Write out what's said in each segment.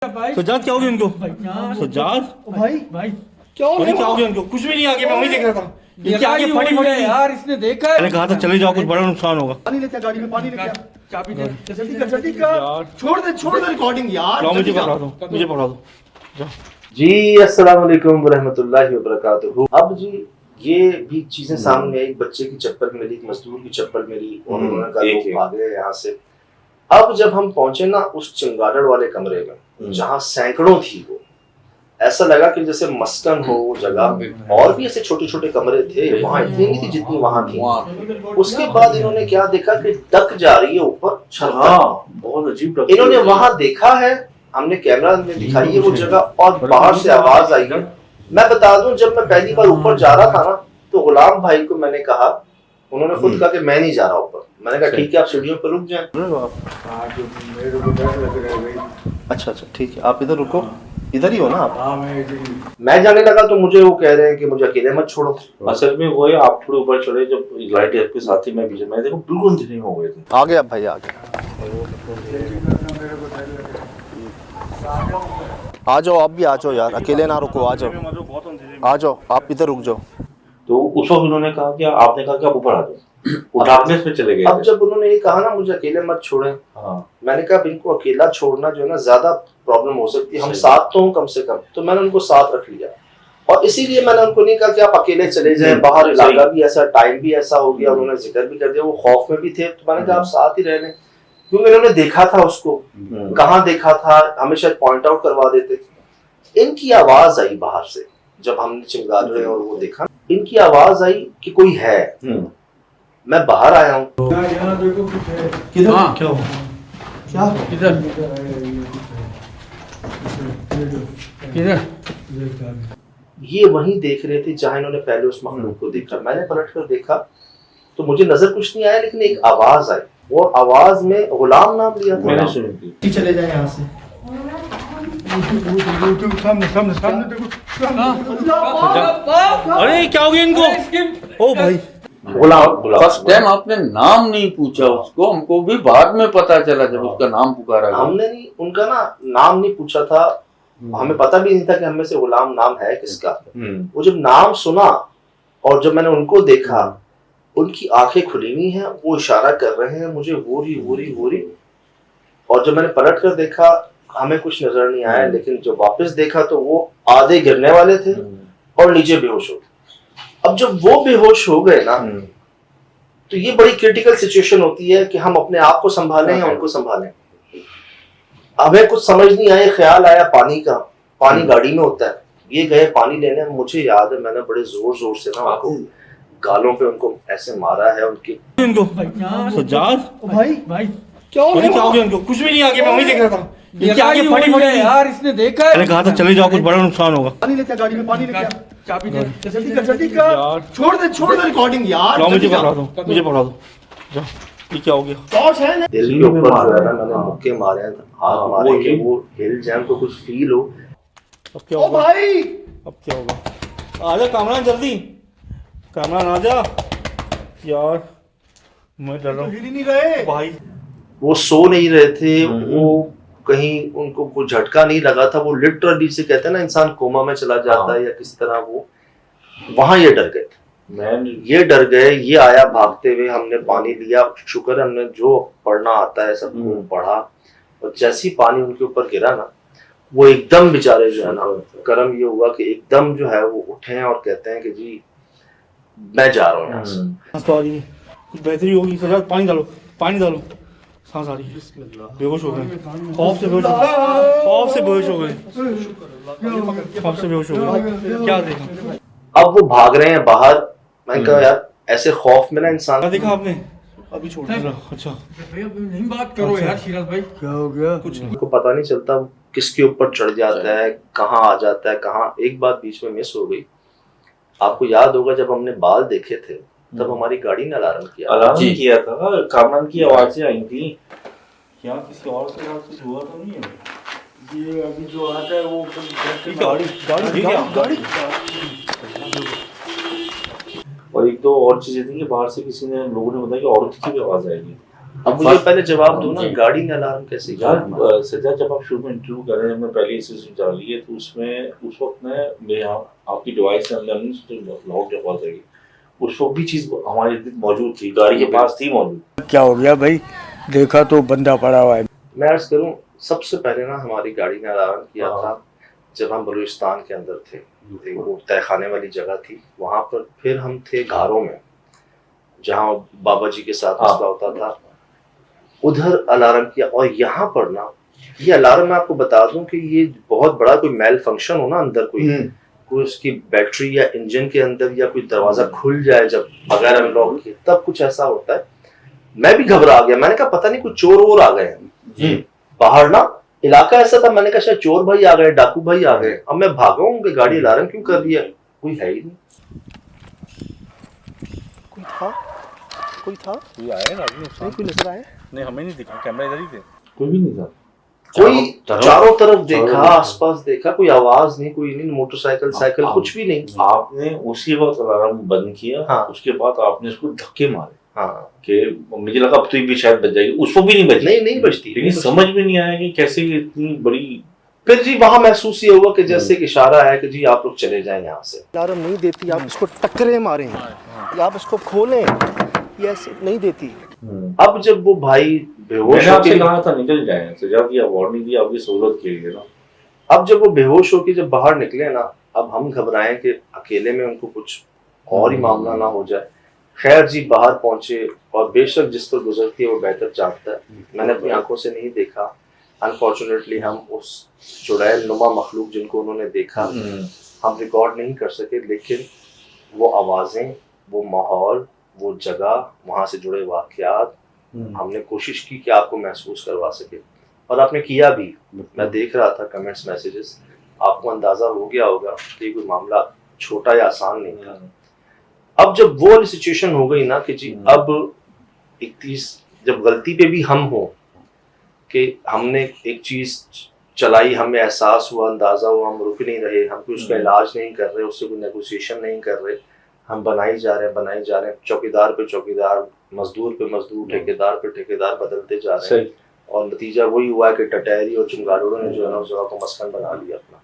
सज्जाद क्या हो गया इनको? सज्जाद भाई भाई क्या हो क्या हो गया इनको? कुछ भी नहीं, आगे मैं वही देख रहा था। इनकी आगे फटी फटी है यार, इसने देखा है। मैंने कहा था चले जाओ, कुछ बड़ा नुकसान होगा। पानी लेते हैं, गाड़ी में पानी लेके आ। चाबी दे जल्दी कर। छोड़ दे रिकॉर्डिंग यार। लाओ, मुझे पकड़ा दो, मुझे पकड़ा दो। जाओ। जी अस्सलाम वालेकुम वरहमतुल्लाहि वबरकातुहू। अब जी ये भी चीजें सामने आई, बच्चे की चप्पल मिली, मजदूर की चप्पल मिली और उन्होंने कहा लोग भागे यहाँ से। अब जब हम पहुंचे ना उस चमगादड़ वाले कमरे में जहाँ सैकड़ों थी, वो ऐसा लगा कि जैसे मस्कन हो वो जगह, और भी ऐसे छोटे छोटे कमरे थे, वहां इतनी नहीं थी जितनी वहां थी। उसके बाद इन्होंने क्या देखा कि डक जा रही है ऊपर छत, बहुत अजीब। इन्होंने वहां देखा है, हमने कैमरा में दिखाई है वो जगह, और बाहर से आवाज आई है। मैं बता दूं, जब मैं पहली बार ऊपर जा रहा था ना, तो गुलाम भाई को मैंने कहा, उन्होंने खुद कहा कि मैं नहीं जा रहा ऊपर। मैंने कहा ठीक है, आप सीढ़ियों पर रुक जाएं। अच्छा ठीक है, आप इधर रुको, इधर ही हो ना आप? मैं जाने लगा तो मुझे वो कह रहे हैं कि मुझे अकेले मत छोड़ो। असल में वो है, आप थोड़े ऊपर चढ़े, जब लाइट के साथ ही मैं पीछे, मैं देखो बिल्कुल अंधेरे में हो गए थे। आ गया भाई, आ गया। आ जाओ, आप भी आ जाओ यार, अकेले ना रुको, आ जाओ, आप इधर रुक जाओ। तो उस वक्त उन्होंने कहा कि आपने कहा कि आप ऊपर आ जाओ, वो डार्कनेस में चले गए। अब जब उन्होंने ये कहा ना मुझे अकेले मत छोड़ें, मैंने कहा इनको अकेला छोड़ना जो है ना ज्यादा प्रॉब्लम हो सकती है, हम साथ तो हो कम से कम, तो मैंने उनको साथ रख लिया। और इसीलिए मैंने उनको नहीं कहा कि आप अकेले चले जाएं, बाहर इलाका भी ऐसा, टाइम भी ऐसा हो गया, उन्होंने जिक्र भी कर दिया, वो खौफ में भी थे, तो मैंने कहा आप साथ ही रह लें, क्योंकि इन्होंने देखा था उसको, कहाँ देखा था, हमें शायद पॉइंट आउट करवा देते। इनकी आवाज आई बाहर से, जब हमने चमगादड़ और वो देखा, इनकी आवाज आई कि कोई है। मैं बाहर आया हूँ। किधर? हाँ, क्या हुआ? क्या किधर किधर? ये वहीं देख रहे थे जहां इन्होंने पहले उस मखलूक को देखा। मैंने पलट कर देखा तो मुझे नजर कुछ नहीं आया, लेकिन एक आवाज आई, वो आवाज में गुलाम नाम लिया था। मैंने सुनी थी। चले जाए यहाँ से। सामने देखो। अरे क्या हो गया इनको? ओ भाई, फर्स्ट टाइम आपने नाम नहीं पूछा उसको, हमको भी बाद में पता चला जब उसका नाम पुकारा गया। हमने नहीं, उनका ना नाम नहीं पूछा था, हमें पता भी नहीं था कि हमें से गुलाम नाम है किसका। वो जब नाम सुना और जब मैंने उनको देखा, उनकी आंखें खुली हुई हैं, वो इशारा कर रहे हैं मुझे, वो रही। और जब मैंने पलट कर देखा, हमें कुछ नजर नहीं आया, लेकिन जब वापस देखा तो वो आधे गिरने वाले थे और नीचे बेहोश हो गए। अब जब वो बेहोश हो गए ना, तो ये बड़ी क्रिटिकल सिचुएशन होती है कि हम अपने आप को संभालें या उनको संभालें। हमें कुछ समझ नहीं आया, ख्याल आया पानी का, पानी गाड़ी में होता है, ये गए पानी लेने। मुझे याद है मैंने बड़े जोर से ना उनको गालों पे उनको ऐसे मारा है उनकी। इनको सज्जाद भाई क्या हो गया इनको? कुछ भी नहीं, आगे मैं वही देख रहा था। इनकी आगे फटी फटी है यार, इसने देखा है। मैंने कहा था चले जाओ, कुछ बड़ा नुकसान होगा। पानी लेते हैं, गाड़ी में पानी लेके आ। चाबी दे जल्दी कर। छोड़ दे रिकॉर्डिंग यार। लाओ, मुझे पकड़ा दो, मुझे पकड़ा दो। जाओ। ये क्या हो गया? टॉर्च है ना? दिल के ऊपर जो है ना मैंने मुक्के मारे हैं, हाथ मारे कि वो हिल जाए, तो कुछ फील हो। अब क्या ओ होगा? भाई अब क्या होगा? आजा कामरान, जल्दी कामरान आजा यार, मैं डर रहा हूँ। हिल ही नहीं रहे भाई वो सो नहीं रहे थे, वो कहीं उनको कुछ झटका नहीं लगा था, वो लिटरली से कहते हैं ना इंसान कोमा में चला जाता है या किस तरह, वो वहां ये डर गए थे। ये डर गए, ये आया भागते हुए, हमने पानी लिया, शुक्र है हमने जो पढ़ना आता है सबको पढ़ा, और जैसे ही पानी उनके ऊपर गिरा ना, वो एकदम बेचारे जो है ना, कर्म ये हुआ कि एकदम जो है वो उठे और कहते हैं कि जी मैं जा रहा हूँ यहाँ से। तो आ रही है, कुछ बेहतरी होगी। सजाद पानी डालो, पानी डालो। सांस आ रही है, बेहोश हो गए, खौफ से बेहोश हो गए, क्या देखा? अब वो भाग रहे हैं बाहर। मैंने कहा यार ऐसे खौफ में ना इंसान, देखा आपने? अभी छोड़ दिया। अच्छा नहीं बात करो यार शिराज भाई, क्या हो गया? कुछ को पता नहीं चलता वो किसके ऊपर चढ़ जाता है, कहाँ आ जाता है, कहाँ। एक बात बीच में मिस हो गई, आपको याद होगा जब हमने बाल देखे थे तब हमारी गाड़ी ने अलार्म किया था, कामरान की आवाजें आई थी। क्या किसी और के साथ कुछ हुआ तो नहीं है? ये अभी जो आता है वो गाड़ी और एक दो और चीजें थी कि बाहर से किसी ने, लोगों ने बताया कि औरत की भी आवाज आएगी। अब मुझे पहले जवाब दो ना, गाड़ी में अलार्म कैसे यार किया? सज्जाद, जब आप शुरू में इंटरव्यू कर रहे हैं, हमने पहले सिस्टम डाली है, तो उसमें उस वक्त में मैं आपकी डिवाइस के अंदर लॉक जब हो जाएगी, उस वक्त भी चीज हमारे इर्द मौजूद थी, गाड़ी के पास थी मौजूद। क्या हो गया भाई, देखा तो बंदा पड़ा हुआ है। मैं अर्ज करूं, सबसे पहले ना हमारी गाड़ी ने अलार्म किया था जब हम बलूचिस्तान के अंदर थे। वो तहखाने वाली जगह थी वहां पर, फिर हम थे घारों में जहाँ बाबा जी के साथ मसला होता था, उधर अलार्म किया। और यहाँ पर ना ये अलार्म, मैं आपको बता दूं कि ये बहुत बड़ा कोई मेल फंक्शन हो ना अंदर, कोई उसकी बैटरी या इंजन के अंदर, या कोई दरवाजा खुल जाए जब बगैर अनलॉक किए, तब कुछ ऐसा होता है। मैं भी घबरा गया, मैंने कहा पता नहीं कुछ चोर वोर आ गए हैं बाहर ना, इलाका ऐसा था, मैंने कहा शायद चोर भाई आ गए, डाकू भाई आ गए। अब मैं भागा हूँ कि गाड़ी अलार्म क्यों कर रही है, कोई है ही नहीं। कोई था कोई आया ना, नहीं, कोई नजर आया नहीं, हमें नहीं दिखा, कैमरा इधर ही थे, कोई भी नहीं था। कोई चारों तरफ देखा, आसपास देखा, कोई आवाज नहीं, कोई नहीं, मोटरसाइकिल साइकिल कुछ भी नहीं। आपने उसी वक्त अलार्म बंद किया, हाँ। उसके बाद आपने उसको धक्के मारे हाँ, कि मुझे लगा अब तो ये भी शायद बच जाएगी, उसको भी नहीं बची। नहीं बचती। लेकिन समझ में नहीं आया कि कैसे इतनी बड़ी। फिर जी वहां महसूस ये हुआ कि जैसे कि इशारा है कि जी आप लोग चले जाएं यहाँ से। अलार्म नहीं देती, आप इसको टक्करे मारें या आप इसको खोलें, ये ऐसे नहीं देती। अब जब वो भाई बेहोश मैंने आपसे होके, कहा था निकल जाए, सजा की वार्निंग दी आपकी सहूलत के लिए ना। अब जब वो बेहोश होके जब बाहर निकले ना, अब हम घबराएं कि अकेले में उनको कुछ और ही मामला ना हो जाए। खैर जी बाहर पहुंचे, और बेशक जिस पर गुजरती है वो बेहतर जानता है, मैंने अपनी आंखों से नहीं देखा। अनफॉर्चुनेटली हम उस चुड़ैल नुमा मखलूक जिनको उन्होंने देखा हम रिकॉर्ड नहीं कर सके, लेकिन वो आवाज़ें, वो माहौल, वो जगह, वहाँ से जुड़े वाक़यात हमने कोशिश की कि आपको महसूस करवा सके, और आपने किया भी। मैं देख रहा था कमेंट्स, मैसेजेस, आपको अंदाज़ा हो गया होगा कि ये कोई मामला छोटा या आसान नहीं था। अब जब वो वाली सिचुएशन हो गई ना कि जी अब 31 जब गलती पे भी हम हो कि हमने एक चीज चलाई, हमें एहसास हुआ, अंदाजा हुआ, हम रुक नहीं रहे, हम कोई उसका इलाज नहीं कर रहे, उससे कोई नेगोशिएशन नहीं कर रहे, हम बनाई जा रहे हैं, चौकीदार पे चौकीदार, मजदूर पे मजदूर, ठेकेदार पे ठेकेदार बदलते जा रहे हैं, और नतीजा वही हुआ कि टटहरी और चमगादड़ों ने जो है ना उस जगह को मस्कन बना लिया अपना।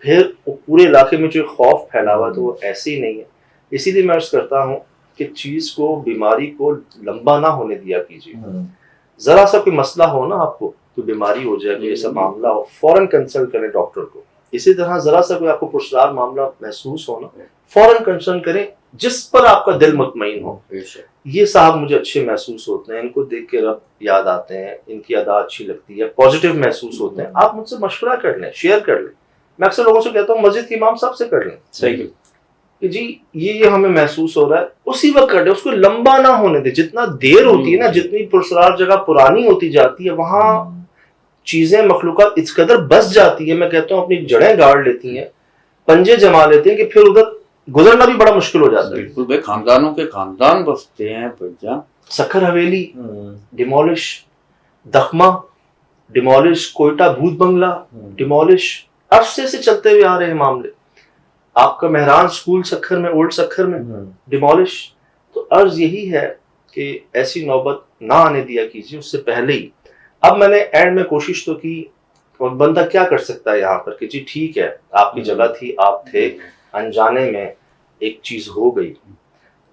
फिर पूरे इलाके में जो खौफ फैला हुआ तो वो ऐसे ही नहीं है। इसीलिए मैं अर्ज करता हूँ कि चीज को, बीमारी को लंबा ना होने दिया कीजिए। जरा सा कोई मसला हो ना, आपको कोई बीमारी हो जाए, कोई ऐसा मामला हो, फौरन कंसल्ट करें डॉक्टर को। इसी तरह जरा सा कोई आपको पुरस्कार मामला महसूस हो ना, फौरन कंसल्ट करें जिस पर आपका दिल मुतमईन हो। ये साहब मुझे अच्छे महसूस होते हैं, इनको देख के रब याद आते हैं, इनकी अदा अच्छी लगती है, पॉजिटिव महसूस होते हैं। आप मुझसे मशवरा कर लें, शेयर कर लें। मैं अक्सर लोगों से कहता हूँ मस्जिद के इमाम साहब से कर लें, सही कि जी ये हमें महसूस हो रहा है, उसी वक्त कर दे, उसको लंबा ना होने दे। जितना देर होती है ना, जितनी पुरस्कार जगह पुरानी होती जाती है, वहां चीजें, मखलूकात इस कदर बस जाती है, मैं कहता हूँ अपनी जड़ें गाड़ लेती हैं, पंजे जमा लेते हैं कि फिर उधर गुजरना भी बड़ा मुश्किल हो जाता है। बिल्कुल भाई, खानदानों के खानदान बसते हैं भैया। सक्खर हवेली डिमोलिश, दखमा डिमोलिश, कोयटा भूत बंगला डिमोलिश, अरसे से चलते हुए आ रहे हैं मामले। आपका मेहरान स्कूल सक्खर में, ओल्ड सक्खर में डिमोलिश। तो अर्ज यही है कि ऐसी नौबत ना आने दिया कीजिए उससे पहले ही। अब मैंने एंड में कोशिश तो की, और बंदा क्या कर सकता है यहाँ पर कि जी ठीक है, आपकी जगह थी, आप थे, अनजाने में एक चीज हो गई।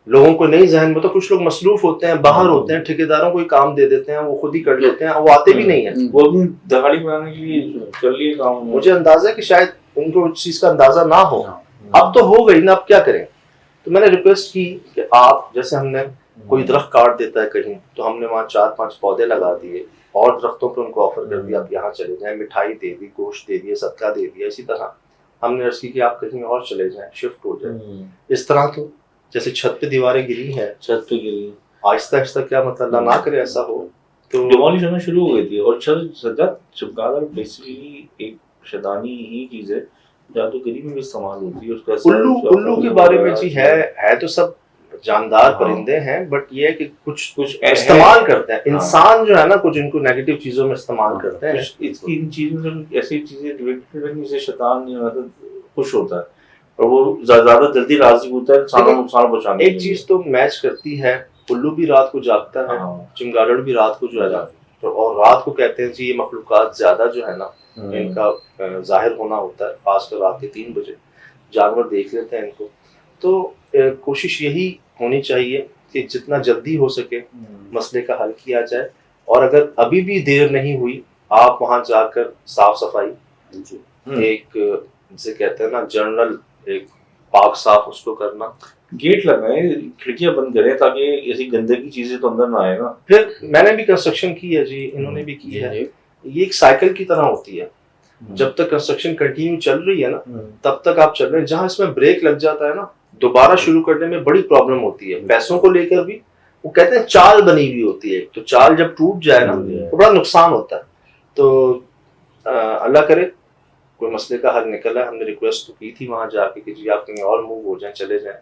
लोगों को नहीं जहन में, तो कुछ लोग मसरूफ होते हैं, बाहर होते हैं, ठेकेदारों को काम दे देते हैं, वो खुद ही कर लेते हैं, वो आते भी नहीं है, वो भी दहाड़ी बनाने के लिए कर लिए काम। मुझे अंदाजा है कि शायद उनको उस चीज का अंदाजा ना हो। अब तो हो गई ना, अब क्या करें। तो मैंने रिक्वेस्ट की कि आप, जैसे हमने कोई दरख्त काट देता है कहीं, तो हमने वहाँ 4-5 पौधे लगा दिए, और दरख्तों पे उनको ऑफर कर दिया आप यहाँ चले जाएं, मिठाई दे दी, गोश्त दे दिया, सदका दे दिया। इसी तरह हमने अर्ज की कि आप कहीं और चले जाएं, शिफ्ट हो जाए। इस तरह तो जैसे छत पे दीवारें गिरी हैं, छत पे गिरी, आहिस्ता आहिस्ता, क्या मतलब अल्लाह ना करे ऐसा हो, तो डिमोलिश होना शुरू हो गई थी। और सज्जाद, चमगादड़ बेसिकली एक शैतानी ही चीज है, जादूगरी में भी इस्तेमाल होती है उसका। उल्लू के बारे में जी है तो सब जानदार परिंदे हैं, बट ये है कि कुछ इस्तेमाल करते हैं। इंसान जो है ना, कुछ इनको नेगेटिव चीजों में इस्तेमाल करते हैं। इसकी इन चीजों से ऐसी चीजें रिलेटेड हैं जिससे शैतान खुश होता है, और वो ज्यादा जल्दी राजी होता है इंसानों को नुकसान पहुंचाने। एक चीज तो मैच करती है उल्लू भी रात को जागता है, हाँ। चमगादड़ भी रात को जो है ना, तो और रात को कहते हैं जी ये मखलूकात ज्यादा जो है ना इनका जाहिर होना होता है, खासकर रात के 3 बजे जानवर देख लेते हैं इनको। तो कोशिश यही होनी चाहिए कि जितना जल्दी हो सके मसले का हल किया जाए, और अगर अभी भी देर नहीं हुई आप वहां जाकर साफ सफाई एक जिसे कहते हैं ना जनरल एक पाक साफ उसको करना, गेट लगाए, खिड़कियां बंद करें ताकि ऐसी गंदगी चीजें तो अंदर ना आए ना। फिर मैंने भी कंस्ट्रक्शन की है जी, इन्होंने भी की है, ये एक साइकिल की तरह होती है, जब तक कंस्ट्रक्शन कंटिन्यू चल रही है ना तब तक आप चल रहे हैं, जहां इसमें ब्रेक लग जाता है ना दोबारा शुरू करने में बड़ी प्रॉब्लम होती है, पैसों को लेकर भी। वो कहते हैं चाल बनी हुई होती है, तो चाल जब टूट जाए ना तो बड़ा नुकसान होता है। तो अल्लाह करे कोई मसले का हल निकला है। हमने रिक्वेस्ट तो की थी वहां जाके कि जी आप कहीं और मूव हो जाएं, चले जाएं,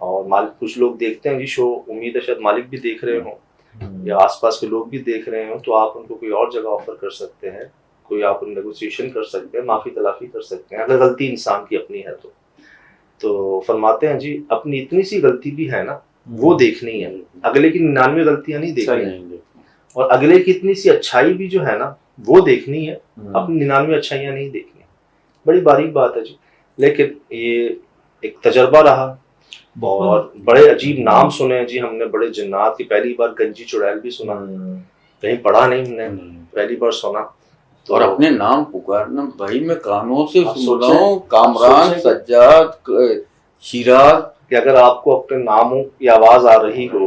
और मालिक कुछ लोग देखते हैं जी शो, उम्मीद है शायद मालिक भी देख रहे हों या आसपास के लोग भी देख रहे हो, तो आप उनको कोई और जगह ऑफर कर सकते हैं, कोई आप नेगोशिएशन कर सकते हैं, माफी तलाफी कर सकते हैं अगर गलती इंसान की अपनी है तो फरमाते हैं जी अपनी इतनी सी गलती भी है ना वो देखनी है, अगले की 99 गलतियां नहीं देखनी, और अगले की इतनी सी अच्छाई भी जो है ना वो देखनी है, अपनी 99 अच्छाइयां नहीं देखनी। बड़ी बारीक बात है जी, लेकिन ये एक तजर्बा रहा और बड़े अजीब नाम सुने जी हमने, बड़े जिन्नात की, पहली बार गंजी चुड़ैल भी सुना, कहीं पढ़ा नहीं हमने, पहली बार सुना। तो और अपने नाम पुकारना भाई मैं कानों से आप सुन रहा सोचें- हूँ, कामरान, सोचें- सज्जाद, शिराज। कि अगर आपको अपने नामों की आवाज आ रही हो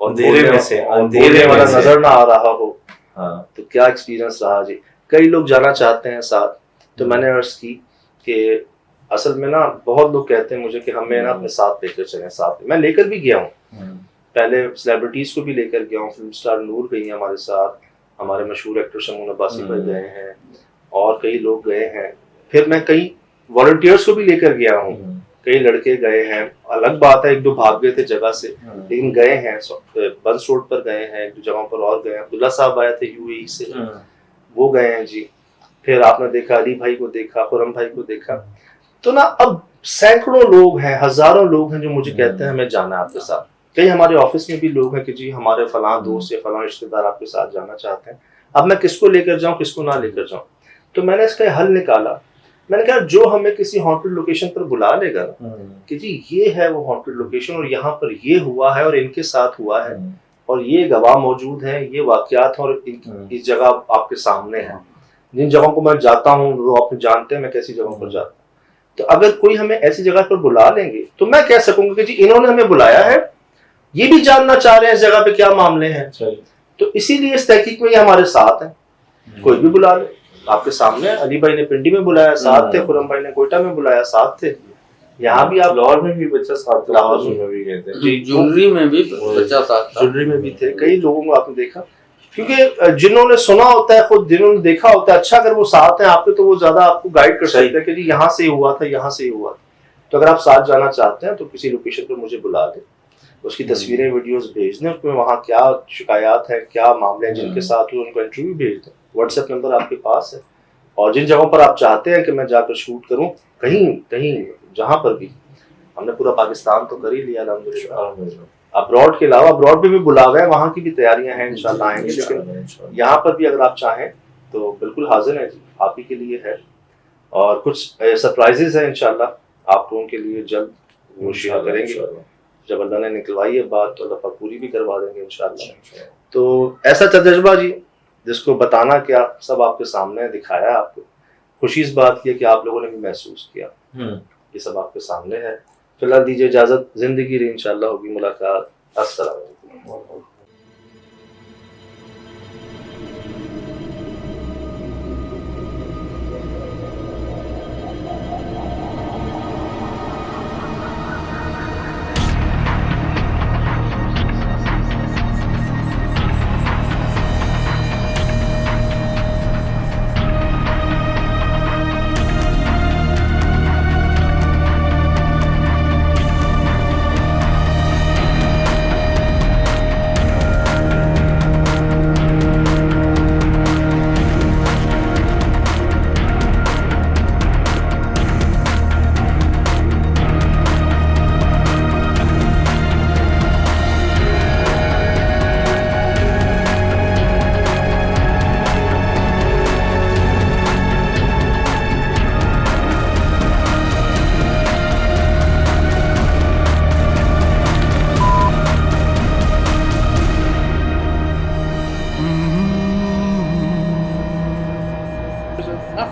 और अंधेरे में से, अंधेरे बोलने वाला में से। नजर ना आ रहा हो, हाँ। तो क्या एक्सपीरियंस रहा जी। कई लोग जाना चाहते हैं साथ, तो मैंने अर्ज की कि असल में ना बहुत लोग कहते हैं मुझे कि हमें ना अपने साथ लेकर चलें, साथ मैं लेकर भी गया हूँ, पहले सेलिब्रिटीज को भी लेकर गया हूँ, फिल्म स्टार नूर गई है हमारे साथ, हमारे मशहूर एक्टर शमून अब्बासी पर गए हैं और कई लोग गए हैं, फिर मैं कई वॉलंटियर्स को भी लेकर गया हूँ, कई लड़के गए हैं, अलग बात है एक दो भाग गए थे जगह से, लेकिन गए हैं, बंस रोड पर गए हैं, एक दो जगहों पर और गए हैं, अब्दुल्ला साहब आए थे यूएई से, वो गए हैं जी, फिर आपने देखा अली भाई को देखा, खुरम भाई को देखा, तो ना अब सैकड़ों लोग हैं, हजारों लोग हैं जो मुझे कहते हैं हमें जाना है आपके साथ। कई हमारे ऑफिस में भी लोग हैं कि जी हमारे फलां दोस्त या फलां रिश्तेदार आपके साथ जाना चाहते हैं, अब मैं किसको लेकर जाऊं किसको ना लेकर जाऊं। तो मैंने इसका हल निकाला, मैंने कहा जो हमें किसी हॉन्टेड लोकेशन पर बुला लेगा ना कि जी ये है वो हॉन्टेड लोकेशन और यहाँ पर ये हुआ है और इनके साथ हुआ है और ये गवाह मौजूद हैं, ये वाकयात और इस जगह आपके सामने है, जिन जगहों को मैं जाता हूँ वो आप जानते हैं मैं कैसी जगहों पर जाता हूँ, तो अगर कोई हमें ऐसी जगह पर बुला लेंगे तो मैं कह सकूंगा कि जी इन्होंने हमें बुलाया है, ये भी जानना चाह रहे हैं इस जगह पे क्या मामले हैं, तो इसीलिए इस तहकीक में ये हमारे साथ है। कोई भी बुला ले, आपके सामने अली भाई ने पिंडी में बुलाया साथ थे, खुरम भाई ने कोयटा में बुलाया साथ थे, यहाँ भी आप लाहौर में भी बच्चा साथ था, लाहौर में भी गए थे, जी ज्वेलरी में भी बच्चा साथ था, ज्वेलरी में भी थे, कई लोगों को आपने देखा, क्योंकि जिन्होंने सुना होता है खुद, जिन्होंने देखा होता है, अच्छा अगर वो साथ हैं आपके तो वो ज्यादा आपको गाइड कर सकते हैं कि जी यहाँ से ही हुआ था, यहाँ से ही हुआ था। तो अगर आप साथ जाना चाहते हैं तो किसी लोकेशन पर मुझे बुला दें, उसकी तस्वीरें वीडियोस भेज दें, उसमें वहाँ क्या शिकायत है क्या मामले हैं जिनके साथ हुए उनको इंटरव्यू भेज दें, व्हाट्सएप नंबर आपके पास है, और जिन जगहों पर आप चाहते हैं कि मैं जाकर शूट करूं, कहीं कहीं जहां पर भी, हमने पूरा पाकिस्तान तो कर ही लिया अल्हम्दुलिल्लाह, अब्रॉड के अलावा अब्रॉड में भी बुलावा है, वहां की भी तैयारियां हैं, इंशाल्लाह आएंगे, लेकिन यहाँ पर भी अगर आप चाहें तो बिल्कुल हाजिर है जी, आप ही के लिए है, और कुछ सरप्राइजेस हैं इंशाल्लाह आप लोगों के लिए जल्द वो शेयर करेंगे, जब अल्लाह ने निकलवाई है बात तो अल्लाह पूरी भी करवा देंगे इंशाल्लाह। तो ऐसा तजर्बा जी जिसको बताना क्या, सब आपके सामने दिखाया, आपको खुशी इस बात की है कि आप लोगों ने भी महसूस किया, ये सब आपके सामने है। फिलहाल दीजिए इजाजत, जिंदगी रही इंशाल्लाह होगी मुलाकात, अस्सलाम वालेकुम।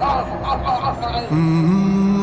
Mm-hmm.